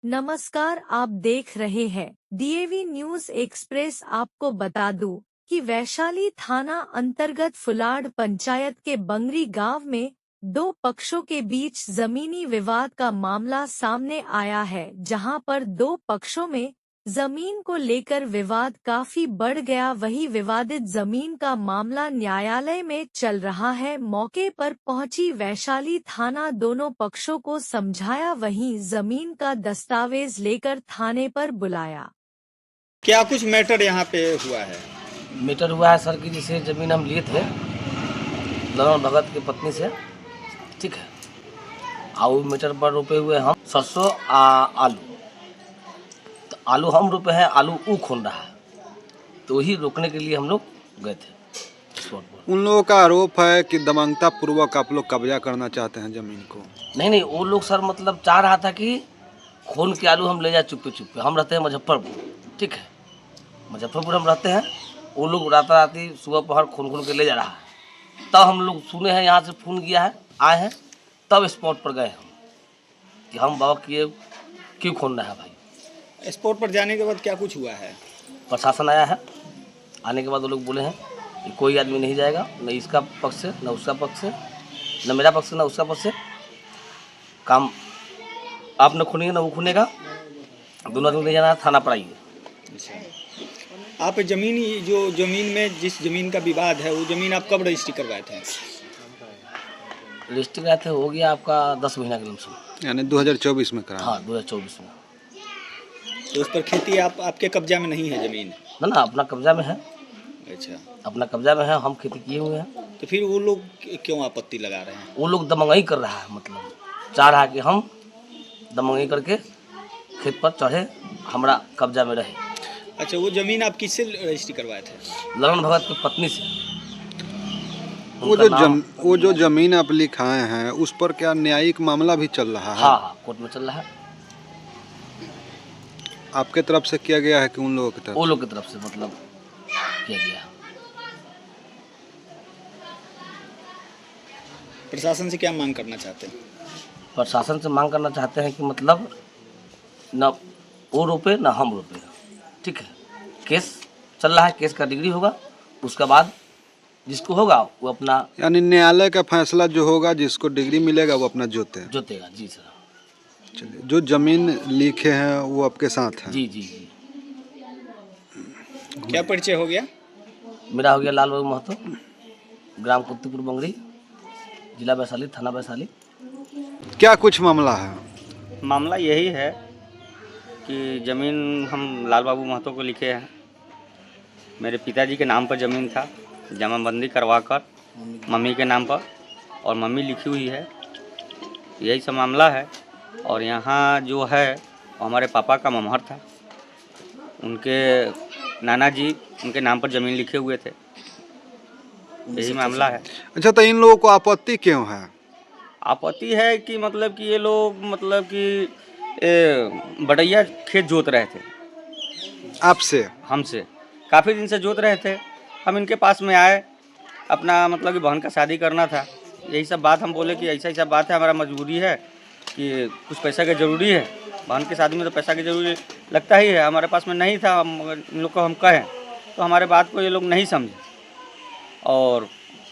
नमस्कार, आप देख रहे हैं डीएवी न्यूज एक्सप्रेस। आपको बता दूं कि वैशाली थाना अंतर्गत फुलाड़ पंचायत के बंगरी गांव में दो पक्षों के बीच जमीनी विवाद का मामला सामने आया है, जहां पर दो पक्षों में जमीन को लेकर विवाद काफी बढ़ गया। वही विवादित जमीन का मामला न्यायालय में चल रहा है। मौके पर पहुंची वैशाली थाना दोनों पक्षों को समझाया, वहीं जमीन का दस्तावेज लेकर थाने पर बुलाया। क्या कुछ मैटर यहाँ पे हुआ है? मीटर हुआ है सर कि जैसे ज़मीन हम लिए थे ललन भगत की पत्नी से, ठीक है। और मीटर पर रोपे हुए हम सरसों आलू, तो आलू हम रोपे हैं, आलू ऊ खोल रहा है, तो वही रोकने के लिए हम लोग गए थे स्पॉट पर। उन लोगों का आरोप है कि दमनता पूर्वक आप लोग कब्जा करना चाहते हैं जमीन को। नहीं, वो लोग सर मतलब चाह रहा था कि खून के आलू हम ले जाए चुप्पे चुप्पे। हम रहते हैं मुजफ्फरपुर, ठीक है, मुजफ्फरपुर हम रहते हैं। वो लोग राती सुबह पहर खून के ले जा रहा है। तब हम लोग सुने हैं, यहाँ से फ़ोन किया है, आए हैं, तब स्पॉट पर गए हम कि हम बाबा किए क्यों खून रहा है भाई। स्पॉट पर जाने के बाद क्या कुछ हुआ है? प्रशासन आया है, आने के बाद वो लोग बोले हैं कि कोई आदमी नहीं जाएगा, न इसका पक्ष से न उसका पक्ष से, न मेरा पक्ष से न उसका पक्ष से। काम आप न खूनेंगे न वो खूनेगा, दोनों आदमी नहीं जाना है, थाना पर आइए। आप जमीन में जिस जमीन का विवाद है, वो जमीन आप कब रजिस्ट्री करवाए थे? रजिस्ट्री कराए थे, हो गया आपका 10 महीना के लमसम, यानी 2024 में करा। हाँ 2024 में। तो उस पर खेती आपके कब्जा में नहीं है जमीन? ना अपना कब्जा में है। अच्छा, अपना कब्जा में है, हम खेती किए हुए हैं। तो फिर वो लोग क्यों आपत्ति लगा रहे हैं? वो लोग दमंगई कर रहा है, मतलब चाह रहा है कि हम दमंगई करके खेत पर चढ़े, हमारा कब्जा में रहे। अच्छा, वो जमीन आप किससे रजिस्ट्री करवाए थे? ललन भगत की पत्नी से। वो जो जमीन आप लिखाए हैं उस पर क्या न्यायिक मामला भी चल रहा है? हाँ, कोर्ट में चल रहा है। आपके तरफ से किया गया है कि उन लोगों की तरफ? वो लोग की तरफ से मतलब किया गया है। प्रशासन से क्या मांग करना चाहते हैं? प्रशासन से मांग करना चाहते हैं कि मतलब न वो रोपे न हम रोपे, ठीक है। केस चल रहा है, केस का डिग्री होगा, उसके बाद जिसको होगा वो अपना, यानी न्यायालय का फैसला जो होगा, जिसको डिग्री मिलेगा वो अपना जोतेगा। जी सर। चलिए, जो जमीन लिखे हैं वो आपके साथ है? जी। क्या परिचय हो गया? मेरा हो गया लाल बाबू महतो, ग्राम कुत्तीपुर बंगरी, जिला वैशाली, थाना वैशाली। क्या कुछ मामला है? मामला यही है कि ज़मीन हम लाल बाबू महतो को लिखे हैं। मेरे पिताजी के नाम पर ज़मीन था, जमाबंदी करवाकर मम्मी के नाम पर, और मम्मी लिखी हुई है। यही सब मामला है। और यहाँ जो है हमारे पापा का ममहर था, उनके नाना जी उनके नाम पर ज़मीन लिखे हुए थे। यही मामला है। अच्छा, तो इन लोगों को आपत्ति क्यों है? आपत्ति है कि मतलब कि ये लोग मतलब कि बटैया खेत जोत रहे थे आपसे? हमसे काफ़ी दिन से जोत रहे थे। हम इनके पास में आए, अपना मतलब कि बहन का शादी करना था। यही सब बात हम बोले कि ऐसा बात है, हमारा मजबूरी है कि कुछ पैसा की ज़रूरी है। बहन की शादी में तो पैसा की ज़रूरी लगता ही है, हमारे पास में नहीं था। इन लोग को हम कहें तो हमारे बात को ये लोग नहीं समझे। और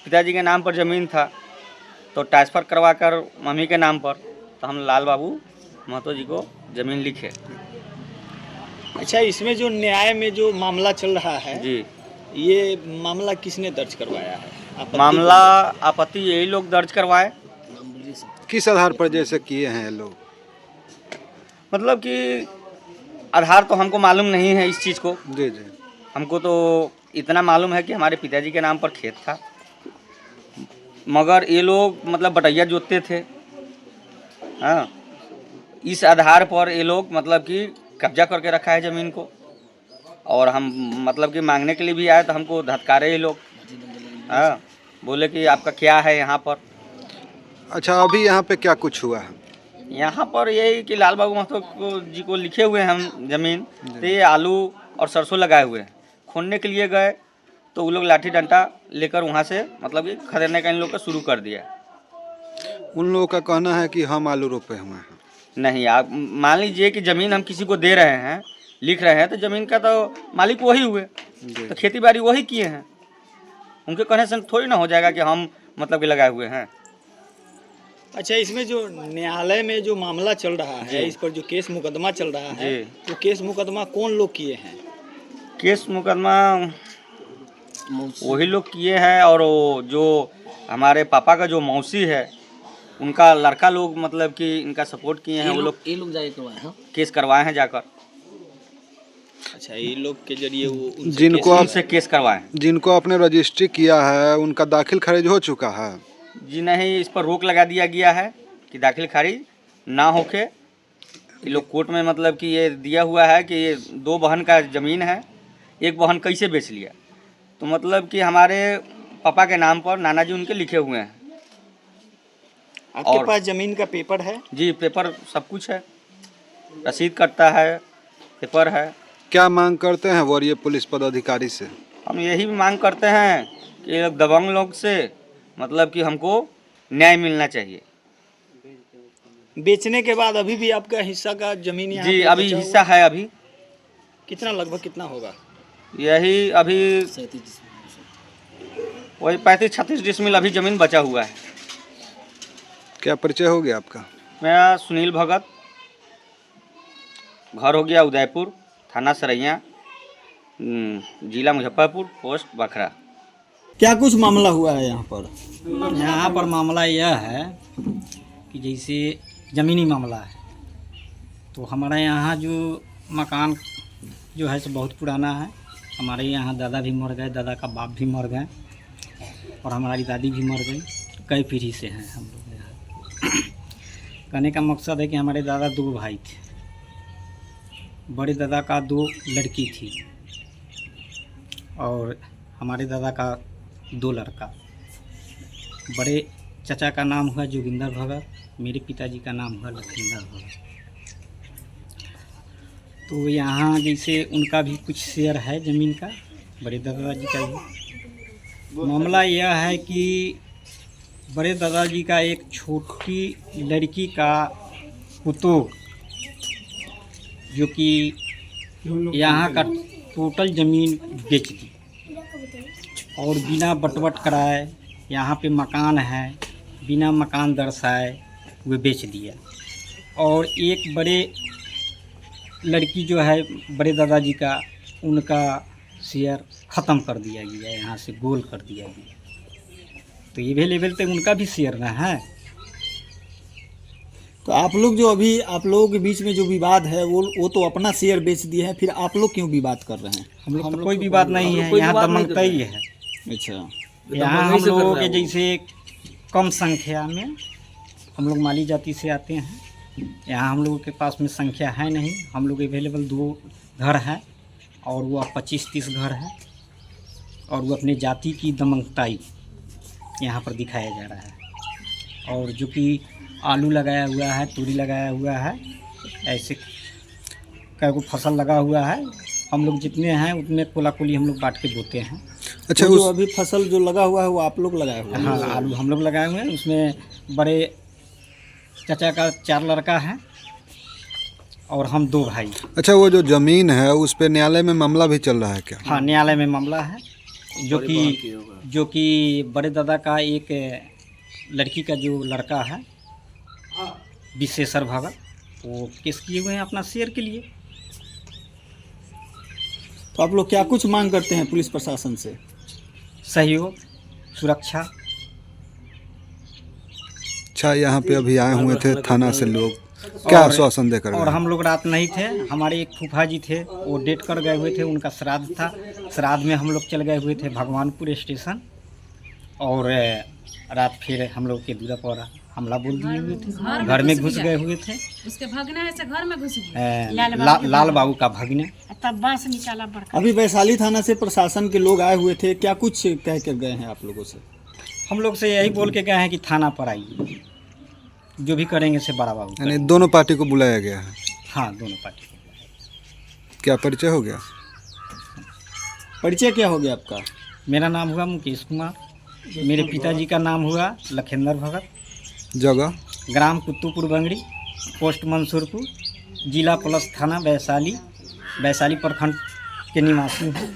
पिताजी के नाम पर ज़मीन था, तो ट्रांसफ़र करवा कर मम्मी के नाम पर, तो हम लाल बाबू महतो जी को ज़मीन लिखे। अच्छा, इसमें जो न्याय में जो मामला चल रहा है जी, ये मामला किसने दर्ज करवाया है? मामला आपत्ति यही लोग दर्ज करवाए। किस आधार पर जैसे किए हैं ये लोग? मतलब कि आधार तो हमको मालूम नहीं है इस चीज़ को। जी। हमको तो इतना मालूम है कि हमारे पिताजी के नाम पर खेत था, मगर ये लोग मतलब बटैया जोतते थे। हाँ, इस आधार पर ये लोग मतलब कि कब्जा करके रखा है ज़मीन को। और हम मतलब कि मांगने के लिए भी आए तो हमको धत्कारे ये लोग। हाँ, बोले कि आपका क्या है यहाँ पर। अच्छा, अभी यहाँ पे क्या कुछ हुआ है? यहाँ पर यही कि लाल बाबू महतो जी को लिखे हुए हैं हम ज़मीन, तो ये आलू और सरसों लगाए हुए हैं। खोदने के लिए गए तो वो लोग लाठी डंडा लेकर वहाँ से मतलब कि खदेड़ने का इन लोग का शुरू कर दिया। उन लोगों का कहना है कि हम आलू रोपे हुए हैं। नहीं, आप मान लीजिए कि ज़मीन हम किसी को दे रहे हैं, लिख रहे हैं, तो ज़मीन का तो मालिक वही हुए, तो खेती बाड़ी वही किए हैं। उनके कहने से थोड़ी ना हो जाएगा कि हम मतलब कि लगाए हुए हैं। अच्छा, इसमें जो न्यायालय में जो मामला चल रहा है, इस पर जो केस मुकदमा चल रहा है, तो केस मुकदमा कौन लोग किए हैं? केस मुकदमा वही लोग किए हैं, और वो जो हमारे पापा का जो मौसी है उनका लड़का लोग मतलब कि इनका सपोर्ट किए हैं। वो लोग ये लोग जाके करवाए हैं, केस करवाए हैं जाकर। अच्छा, ये लोग के जरिए वो उनसे केस करवाए हैं। जिनको आपने रजिस्ट्री किया है उनका दाखिल खारिज हो चुका है? जी नहीं, इस पर रोक लगा दिया गया है कि दाखिल खारिज ना होके। ये लोग कोर्ट में मतलब कि ये दिया हुआ है कि ये 2 बहन का ज़मीन है, एक बहन कैसे बेच लिया। तो मतलब कि हमारे पापा के नाम पर नाना जी उनके लिखे हुए हैं। आपके पास ज़मीन का पेपर है? जी, पेपर सब कुछ है, रसीद कटता है, पेपर है। क्या मांग करते हैं वरीय पुलिस पदाधिकारी से? हम यही मांग करते हैं कि ये लोग दबंग लोग से मतलब कि हमको न्याय मिलना चाहिए। बेचने के बाद अभी भी आपका हिस्सा का जमीन यहाँ जी पे अभी बचा हिस्सा हुआ है। अभी कितना, लगभग कितना होगा? यही अभी वही 35-36 डिसमिल अभी ज़मीन बचा हुआ है। क्या परिचय हो गया आपका? मेरा सुनील भगत, घर हो गया उदयपुर, थाना सरैया, जिला मुजफ्फरपुर, पोस्ट बखरा। क्या कुछ मामला हुआ है यहाँ पर? यहाँ पर मामला यह है कि जैसे ज़मीनी मामला है, तो हमारे यहाँ जो मकान जो है सो बहुत पुराना है। हमारे यहाँ दादा भी मर गए, दादा का बाप भी मर गए, और हमारी दादी भी मर गई। कई पीढ़ी से हैं हम लोग यहाँ। कहने का मकसद है कि हमारे दादा 2 भाई थे। बड़े दादा का 2 लड़की थी और हमारे दादा का 2 लड़का। बड़े चाचा का नाम हुआ जोगिंदर भगत, मेरे पिताजी का नाम हुआ लखिंदर भगत। तो यहाँ जैसे उनका भी कुछ शेयर है ज़मीन का, बड़े दादाजी का भी। मामला यह है कि बड़े दादाजी का एक छोटी लड़की का पुतोह, जो कि यहाँ का टोटल ज़मीन बेच दी और बिना बटवट कराए, यहाँ पे मकान है, बिना मकान दर्शाए वे बेच दिया। और एक बड़े लड़की जो है बड़े दादाजी का, उनका शेयर ख़त्म कर दिया गया, यहाँ से गोल कर दिया गया। तो ये भी लेवल तक उनका भी शेयर ना है। तो आप लोग जो अभी आप लोगों के बीच में जो विवाद है वो तो अपना शेयर बेच दिए हैं, फिर आप लोग क्यों विवाद कर रहे हैं? हम लोग तो कोई विवाद नहीं है, यहाँ दमकता ही है। अच्छा, यहाँ हम लोगों के जैसे कम संख्या में, हम लोग माली जाति से आते हैं। यहाँ हम लोगों के पास में संख्या है नहीं, हम लोग अवेलेबल 2 घर हैं और वो 25-30 घर है, और वो अपने जाति की दमकताई यहाँ पर दिखाया जा रहा है। और जो कि आलू लगाया हुआ है, तूरी लगाया हुआ है, ऐसे कई को फसल लगा हुआ है। हम लोग जितने हैं उतने कोला कोली हम लोग बांट के बोते हैं। अच्छा, जो अभी फसल जो लगा हुआ है वो आप लोग लगाए हुए हैं? हाँ, आलू हम लोग लगाए हुए हैं। उसमें बड़े चाचा का 4 लड़का है और हम 2 भाई। अच्छा, वो जो ज़मीन है उस पे न्यायालय में मामला भी चल रहा है क्या? हाँ, न्यायालय में मामला है, जो कि बड़े दादा का एक लड़की का जो लड़का है विशेषर भगत, वो केस किए हुए हैं अपना शेयर के लिए। तो आप लोग क्या कुछ मांग करते हैं पुलिस प्रशासन से? सहयोग, सुरक्षा। अच्छा, यहाँ पे अभी आए हुए थे थाना से लोग, क्या आश्वासन देकर और गए? हम लोग रात नहीं थे, हमारे एक फूफा जी थे, वो डेट कर गए हुए थे, उनका श्राद्ध था। श्राद्ध में हम लोग चल गए हुए थे भगवानपुर स्टेशन, और रात फिर हम लोग के दूरा पर हमला बोल दिए हुए थे, घर में घुस गए हुए थे। उसके भगना ऐसे घर में घुस गए, लाल बाबू का भगना। तब बांस निकाला बड़का। अभी वैशाली थाना से प्रशासन के लोग आए हुए थे, क्या कुछ कह कर गए हैं आप लोगों से? हम लोग से यही बोल के गए हैं कि थाना पर आइए, जो भी करेंगे से बड़ा बाबू। यानी दोनों पार्टी को बुलाया गया है? हाँ, दोनों पार्टी को। क्या परिचय हो गया? परिचय क्या हो गया आपका? मेरा नाम हुआ मुकेश कुमार, मेरे पिताजी का नाम हुआ लखिंदर भगत, जगह? ग्राम कुत्तूपुर बंगड़ी, पोस्ट मंसूरपुर, जिला पुलिस थाना वैशाली, वैशाली प्रखंड के निवासी हूँ।